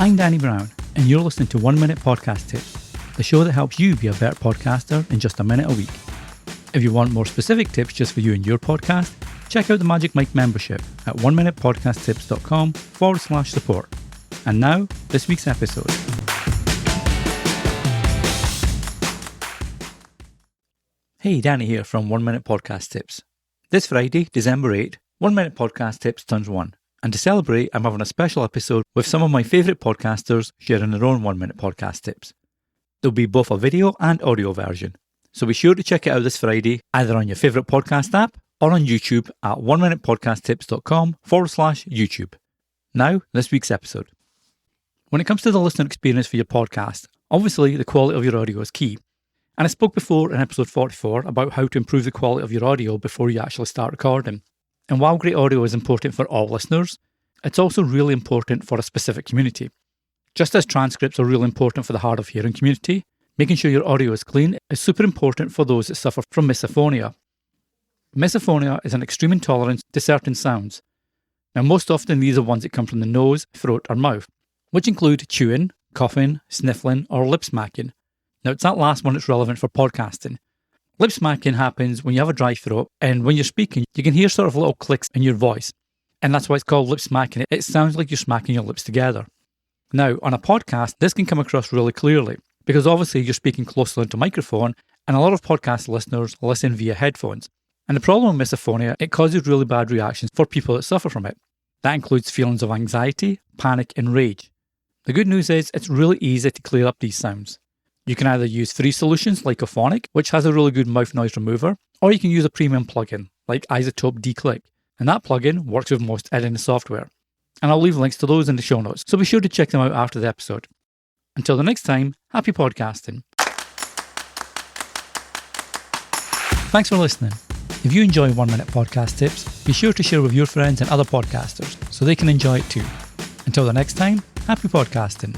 I'm Danny Brown, and you're listening to 1 Minute Podcast Tips, the show that helps you be a better podcaster in just a minute a week. If you want more specific tips just for you and your podcast, check out the Magic Mike membership at 1minutepodcasttips.com/support. And now, this week's episode. Hey, Danny here from 1 Minute Podcast Tips. This Friday, December 8, 1 Minute Podcast Tips turns 1. And to celebrate, I'm having a special episode with some of my favourite podcasters sharing their own 1 Minute Podcast Tips. There'll be both a video and audio version, so be sure to check it out this Friday, either on your favourite podcast app or on YouTube at 1minutepodcasttips.com/YouTube. Now, this week's episode. When it comes to the listener experience for your podcast, obviously the quality of your audio is key. And I spoke before in episode 44 about how to improve the quality of your audio before you actually start recording. And while great audio is important for all listeners, it's also really important for a specific community. Just as transcripts are really important for the hard of hearing community, making sure your audio is clean is super important for those that suffer from misophonia. Misophonia is an extreme intolerance to certain sounds. Now, most often these are ones that come from the nose, throat or mouth, which include chewing, coughing, sniffling or lip smacking. Now, it's that last one that's relevant for podcasting. Lip smacking happens when you have a dry throat, and when you're speaking, you can hear sort of little clicks in your voice. And that's why it's called lip smacking. It sounds like you're smacking your lips together. Now, on a podcast, this can come across really clearly, because obviously you're speaking closely into a microphone, and a lot of podcast listeners listen via headphones. And the problem with misophonia, it causes really bad reactions for people that suffer from it. That includes feelings of anxiety, panic, and rage. The good news is it's really easy to clear up these sounds. You can either use free solutions like Auphonic, which has a really good mouth noise remover, or you can use a premium plugin like iZotope D-Click, and that plugin works with most editing software. And I'll leave links to those in the show notes, so be sure to check them out after the episode. Until the next time, happy podcasting. Thanks for listening. If you enjoy 1 Minute Podcast Tips, be sure to share with your friends and other podcasters so they can enjoy it too. Until the next time, happy podcasting.